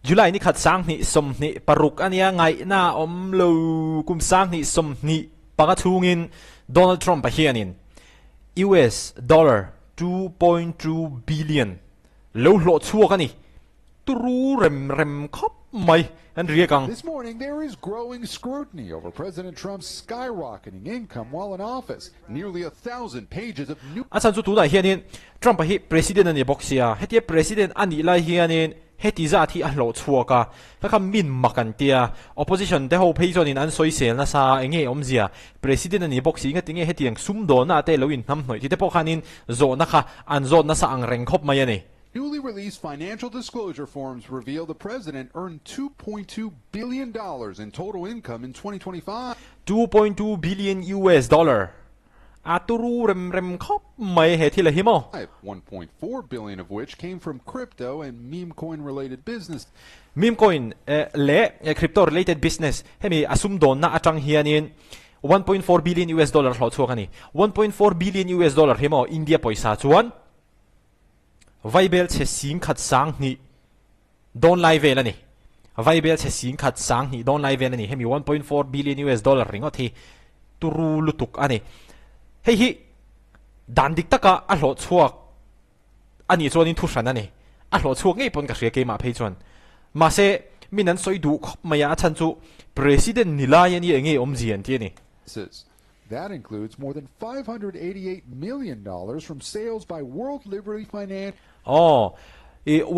July นี่ขัดสังนี่สมนี่ปรุกอันนี้ไงน่าอมลูกุมสังนี่สมนี่ปากทูงินโดนัลด์ทรัมป์ไปเฮียนิน US dollar 2.2 billion แล้วหลอดชัวกันนี่ตรูเร็มครบไหมอันเรียกัง This morning there is growing scrutiny over President Trump's skyrocketing income while in office. Nearly 1,000 pages of new. อาจารย์จุดตัวไหนเฮียนินทรัมป์ไปเฮีย president อันนี้บอกเสียเฮีย president อันนี้ไล่เฮียนินเฮติจ่าที่อัลโหลดชัวกะถ้าคำมินมากันเตีย opposition แต่เขาเพย์จอนินอันสวยเสียนะซาเองเงี้ยอมเสีย president อันนี้บอกสิ่งที่เงี้ยเฮติยังซุ่มโดนนะแต่เราอินทำหน่อยที่แต่พวกเขานินโซนนะคะอันโซนนะซาอังเร่งครบมาอย่างนี้ Newly released financial disclosure forms reveal the president earned $2.2 billion in total income in 2025. 2.2 billion US dollar อาตูรูเร็มครบไม่เฮติเลยฮิโม 1.4 billion of which came from crypto and meme coin related business. meme coin และcrypto related business ให้มีอาซุมโดนนะอาจังเฮียนิน 1.4 billion US dollar หลอดชัวกันนี่ 1.4 billion US dollar ฮิโมอินเดียปอยซาจวนไวเบลเชสิงขัดสังนี่โดนไลเวลนี่ไวเบลเชสิงขัดสังนี่โดนไลเวลนี่ให้มี 1.4 billion US dollar ริงก็ที่ตุรูลุตุกอันนี้เฮ้ยดันดิกตะกะอัลโหลดชัวอันนี้จวนนี้ทุสันนั่นนี่อัลโหลดชัวงี้ปนกับเสียเกมมาเพย์จวนมาเซมินันสอยดูมายาชันจู president นิลายันนี่เองอมเจียนที่นี่ That includes more than $588 million from sales by World Liberty Finance.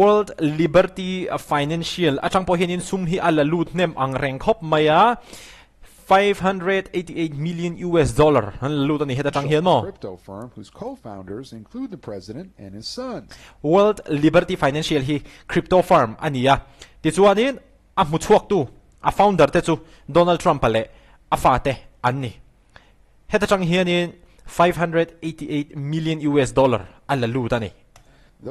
World Liberty Financial อาจารย์พอเห็นซุ่มที่อัลลูดเนมอังเร่งครบมายา$588 million US dollar อันลูดอันนี้เห็นอาจารย์เห็นมั้ย Crypto firm whose co-founders include the president and his son. World Liberty Financial ที่ crypto firm อันนี้อ่ะที่ส่วนนี้อ่ะมุดชวกตู้อ่ะ founder ที่จู่ Donald Trump ไปเลยอ่ะฟาเตอันนี้เฮตจังเฮียนี่$588 million US dollar อันละลูดอันนี้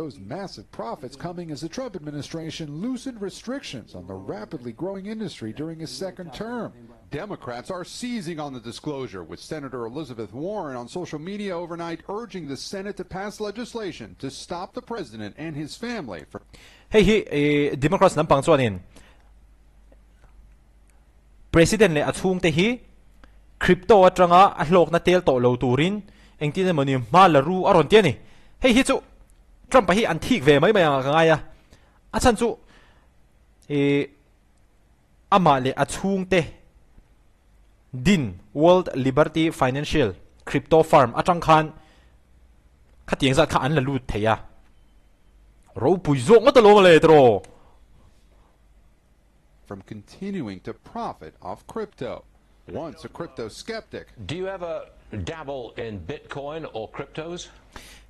Those massive profits coming as the Trump administration loosened restrictions on the rapidly growing industry during his second term. Democrats are seizing on the disclosure, with Senator Elizabeth Warren on social media overnight urging the Senate to pass legislation to stop the president and his family from. Hey, Democrats นั้นปังส่วนนี้ President เลยอาชุ่งเตฮีคริปโตจังอ่ะโลกนัดเตลโตโลตูรินเองที่นั่นมันนี่มาลรูอารอนเตียนี่เฮ้ยฮิจูทรัมป์ไปที่อันทิกเวไม่ไม่ยังไงอ่ะอาจารย์จูอามาเลยอาชุ่งเตดิน World Liberty Financial Crypto Farm อาจารย์คันขัดยังสัตว์ขันละลูดเทียเราปุยโจงมาตลอดเลยตรอ from continuing to profit off crypto. Once a crypto skeptic. Do you ever dabble in Bitcoin or cryptos?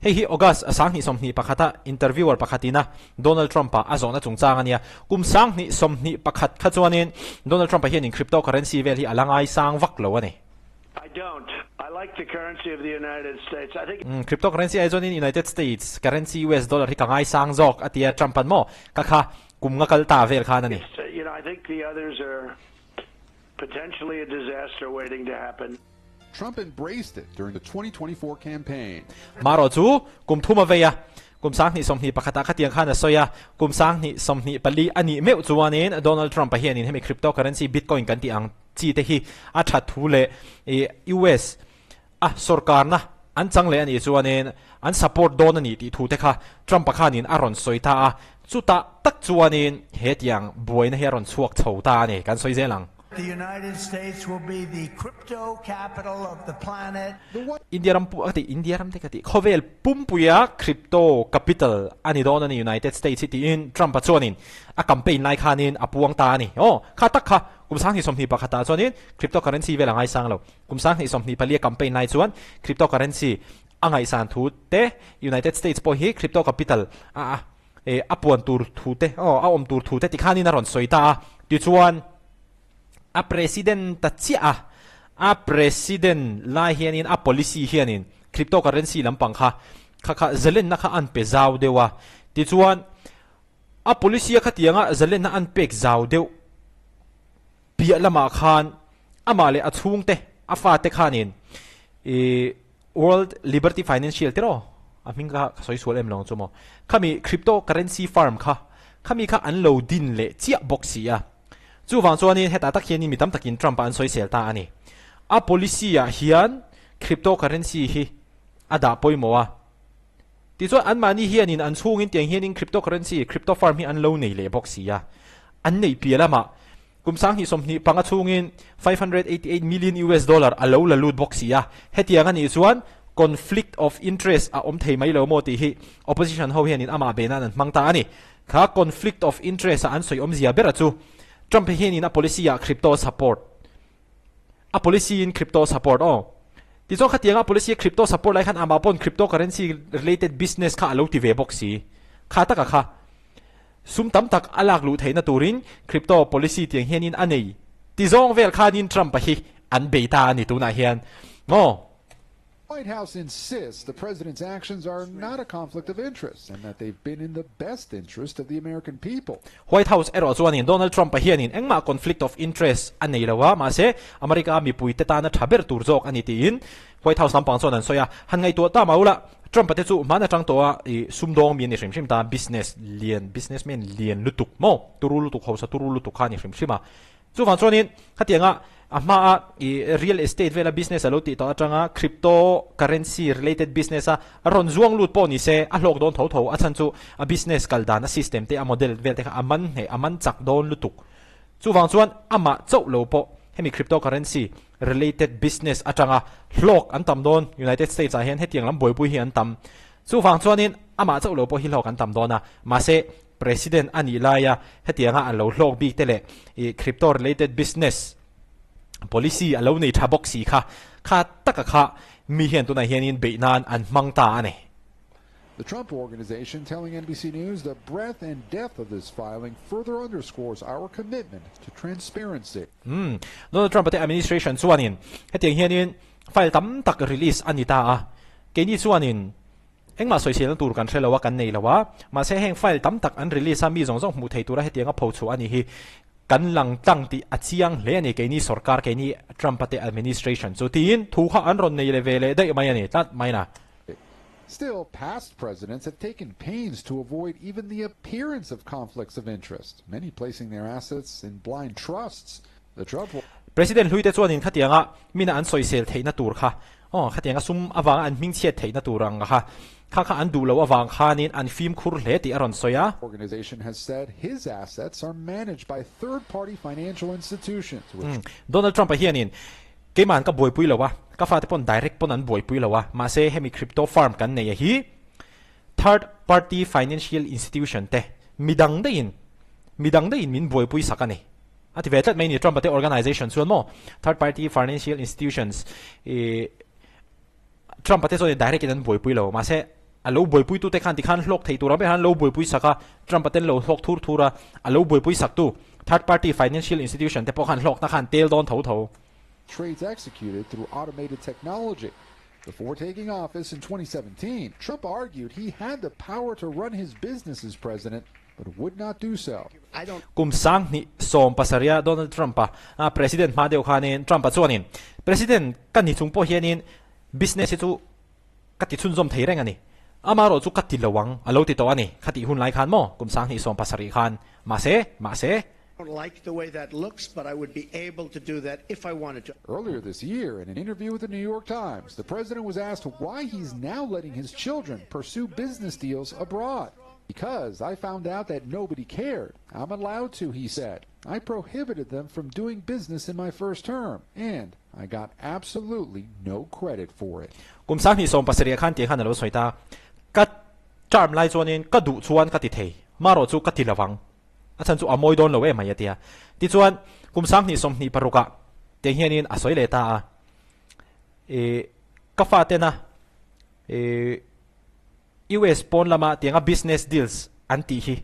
Hey, August, asang ni somni pakata interviewer pakatina Donald Trump pa azona chungchang ania kum sang ni somni pakat khachuanin Donald Trump hian in cryptocurrency vel hi alangai sang vak lo ani I don't. I like the currency of the United States. I think cryptocurrency ai zon in United States currency US dollar hi kangai sang zok atia Trump pan mo kakha kum nga kal ta vel khan ani I think the others are potentially a disaster waiting to happen. Trump embraced it during the 2024 campaign. Maro chu kum thuma veya kum sang ni somni pakata khatiang khana soya kum sang ni somni pali ani meu chuanin Donald Trump hian in hemi cryptocurrency Bitcoin kan ti ang chi te hi a that thu le US a sarkar na an chang le ani chuanin an support don ani ti thu te kha Trump pakhanin aron soita a chuta tak chuanin hetiang buaina heron chuak chhota ani kan soizelang The United States will be the crypto capital of the planet. India ram pu ati India ram te kati khovel pumpuya crypto capital ani don ani United States city in Trump chuanin a campaign lai khanin apuang ta ani kha tak kha kum sang hi somni pakhata chuanin cryptocurrency velangai sang lo kum sang hi somni palia campaign lai chuan cryptocurrency angai san thu te United States po hi crypto capital apuan tur thu te a om tur thu te ti khanin aron soita ti chuan a president tatsia a president la hianin a policy hianin cryptocurrency lampang kha zelen na kha an pe zaw dewa ti chuan a policy kha tianga zelen na an pek zaw deu pia lama khan amale a chung te a fa te khanin World Liberty Financial tero aminga soi sual em long chumo khami cryptocurrency farm kha ข้ามีข้าอันโลดินเละเจียบ็อกซี่จู่ฟังส่วนนี้เหตุตะเคียนนี่มีตั้มตะกินทรัมป์อันสวยเสียตาอันนี้policy เฮียนคริปโตเคอเรนซีฮีดาปอยมัวที่ส่วนอันมานี่เฮียนินอันช่วงนี้เตียงเฮียนินคริปโตเคอเรนซีคริปโตฟาร์มฮีอันโลนี่เละบ็อกซี่อันนี้เปลี่ยนละมากุมสังหิสมหิปังช่วงนี้$588 millionอันโลละลูดบ็อกซี่เหตุอย่างนี้ส่วนconflict of interest เทไม่เลวโมติฮี opposition เขาเฮียนินอามาเบนันมังตาอันนี้ข้า conflict of interest อันสวยเสียเบรจูทรัมป์เฮียนินpolicy คริปโต support policy in crypto supportที่ส่วนขัดยังpolicy crypto support ไล่ขันอามาปน cryptocurrency related business ข้าเอาที่เว็บบ็อกซี่ข้าตักข้าซุ่มตั้มตักอลักลุเทนตูริน crypto policy ที่เฮียนินอันนี้ที่ส่วนเวลข้านินทรัมป์ฮีอันเบต้าอันนี้ตัวน่าเฮียนWhite House insists the president's actions are not a conflict of interest and that they've been in the best interest of the American people. White House ส่วนนี้ Donald Trump เฮียนินมา conflict of interest อันนี้แล้วว่ามาเสอเมริกามีปุยเตตานะทับเบิร์ตูร์จอกอันนี้ที่อิน White House ลำพังส่วนนั้นสอยหันไงตัวตามาอุละ Trump เตจูมันจังตัวซุ่มดองมีในชิมตา businessman เลียนลุตุกโมตุรุลุตุกเขาสตุรุลุตุกขานี่ชิมจู่ฟังส่วนนี้ขัดยังมาreal estate เวลา business ลุติต่อจังcryptocurrency related business รอนจวงลุดปอนี่เสโลกโดนทั้งฉันจู่ business กัลดาน system เตะmodel เวลเตะมันจักโดนลุตุกจู่ฟังส่วนมาเจ้าโลปอให้มี cryptocurrency related business จังโลกอันต่ำโดน United States เห็นให้เตียงลำบวยปุยอันต่ำจู่ฟังส่วนนี้มาเจ้าโลปอฮิโลกอันต่ำโดนมาเสpresident อันนี้ลายให้เตียงอันโลกบิ๊กเตะcrypto related business policy อันโลนี่ทับบ็อกซี่ข้าตักข้ามีเห็นตัวไหนเห็นอินเบนานอันมังตาเนี่ย The Trump Organization telling NBC News the breadth and depth of this filing further underscores our commitment to transparency. Donald Trump ประเทศ administration ส่วนนี้ให้เตียงเห็นอินไฟล์ตั้มตัก release อันนี้ตาเกณฑ์ส่วนนี้มาสวยเสียงตัวกันเชื่อแล้วว่ากันในแล้วว่ามาใช้แห่งไฟล์ตั้มตักอัน release มีสองหมู่ไทยตัวให้เตียงก็โพสต์อันนี้กันหลังตั้งที่อาเซียนเลี้ยงในเกณฑ์สรการเกณฑ์ทรัมป์ประเทศ administration สุดที่ถูกข้าอันรอนในเลเวลได้ไหมเนี่ยตัดไหมนะ Still, past presidents have taken pains to avoid even the appearance of conflicts of interest, many placing their assets in blind trusts. The Trump President ลุยแต่ส่วนนี้ขัดยังมีน่าอันสวยเสียเทนตัวค่ะขัดยังซุ่มอวังอันมิ่งเชียเทนตัวรังค่ะข้าอันดูแล้วว่าวังข้านี้อันฟิล์มคุรเล่ที่อรอนสวยOrganization has said his assets are managed by third-party financial institutions. Donald Trump เฮียนินเกี่ยมันกับบวยปุยแล้ววะก็ฟ้าที่ปน direct ปนอันบวยปุยแล้ววะมาเซ่ให้มี crypto farm กันในฮี third party financial institution เตมีดังได้ยินมินบวยปุยสักกันนี่ที่เวทไม่นี่ Trump ประเทศ organization ส่วนโม่ third party financial institutions Trump ประเทศส่วน direct กันบวยปุยแล้วมาเซ่อันลูบวยปุยตู้เตะขันที่ขันโลกไทยตัวเราไม่ขันลูบวยปุยสักTrump ประเทศโลกทัวร์อันลูบวยปุยสักตู้ third party financial institution แต่พอขันโลกนักขันเตลโดนเท่าtrades executed through automated technology. Before taking office in 2017, Trump argued he had the power to run his business as president, but would not do so. กุมสังนี่ส่งภาษาเรีย Donald Trump president มาเดียวกันนี่ Trump ส่วนนี้ president กันนี่จุงพอเฮียนี่ business จู่กัดติดชุนจอมไทยแรงอันนี้มาเราจู่กัดติดระวังเราติดตัวอันนี้กัดติดหุ่นหลายคันมั้งกุมสังนี่ส่งภาษาเรียคันมาเซ่I don't like the way that looks, but I would be able to do that if I wanted to. Earlier this year, in an interview with the New York Times, the president was asked why he's now letting his children pursue business deals abroad. Because I found out that nobody cared. I'm allowed to, he said. I prohibited them from doing business in my first term, and I got absolutely no credit for it. กุมสังนี่ส่งภาษาเรียคันที่ขันเราสวยตากัดจามไล่ส่วนนี้กัดดุชวนกัดติดเทมาเราจู่กัดติดระวังฉันจู่มวยโดนเลยไม่ยัดเดียที่ส่วนกุมสังนี่สมนี่ปรุกะเตียงเฮียนินสวยเลยตาก็ฟ้าเตนะUS ปนละมาเตียงbusiness deals อันตีฮี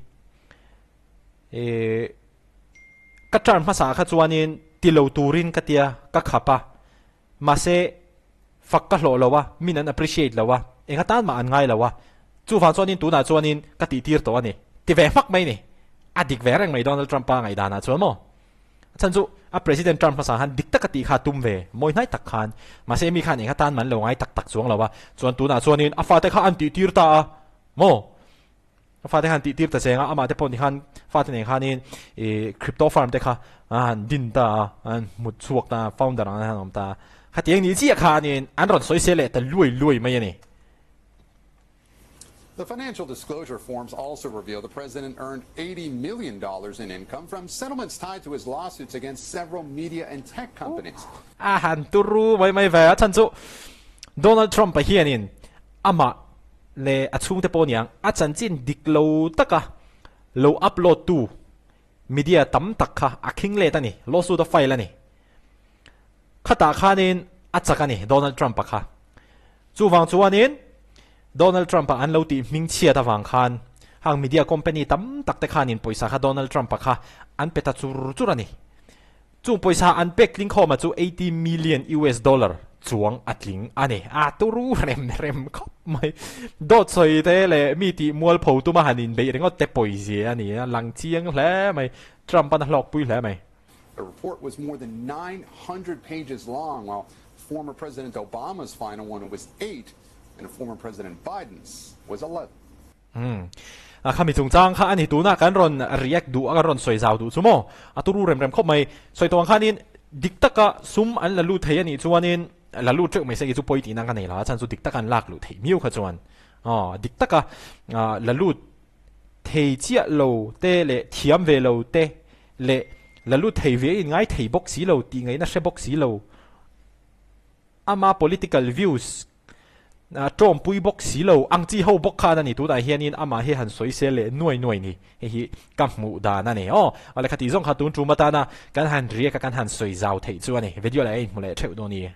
กัดจานภาษาขัดส่วนนี้ติโลตูรินกัดเดียกัดขับมาเซฟักกัดโลแล้ววะมินัน appreciate แล้ววะกัดตานมาอันง่ายแล้ววะจู่ฟังส่วนนี้ตัวหน้าส่วนนี้กัดตีตีร์ตัวนี้ที่แหวฟักไม่นี่อดีตแวร์ไงโดนัลด์ทรัมป์ไงดานาชัวร์มั้งฉันจู่president ทรัมป์ภาษาฮันดิกตะกติขาตุ้มเวมวยไนตักขันมาเซมีขันเองก็ตานมันเลยไงตักสวงแล้ววะส่วนตัวน่ะส่วนนี้ฟ้าแต่ข้าอันตีตีร์ตาโม่ phát hiện tỷ tiếp ta xem à mà thế bọn thì han phát hiện han crypto farm thế kha din ta một suộc ta founder anh ông ta khá tiếng ní chi kha nên anh rồi soi xe lệ ta lùi mấy này. The financial disclosure forms also reveal the president earned $80 million in income from settlements tied to his lawsuits against several media and tech companies. Han turu mấy về chân chú Donald Trump bây giờ nên ama le chung te pon yang chân chin dik lo taka lo upload tu media tam tak kha aking le ta ni lawsuit file la ni khata kha nin chaka ni Donald Trump kha chu wang chu anin Donald Trump an lo ti ming chia ta wang khan hang media company tam tak te khanin poisa kha Donald Trump kha an peta chur ani chu poisa an pek link kho ma chu $80 million chuang atling ane turu rem khop mai dot soi te le mi ti mual pho tu ma hanin be ringo te poisi ani lang chiang hle mai Trump an hlawh pui hle mai. The report was more than 900 pages long, while former President Obama's final one was 8, and former President Biden's was 11. Kha mi chung chang kha ani tu na kan ron react du a ron soi zau du chumo turu rem khop mai soi tong khanin diktaka sum an la lu thei ani chuanin la lu trek mai se chu point ina ka nei la chan chu diktakan lak lu thei miu kha chuan diktaka la lu thei chia lo te le thiam ve lo te le la lu thei ve in ngai thei box si lo ti ngai na she box si lo ama political views Trump pui box si lo ang chi ho box kha na ni tu da hianin ama he han soi se le nuai ni hi kam mu da na ne ale khati zong kha tun chu mata na kan han ria ka kan han soi zau thei chu ani video lai mu le theu do ni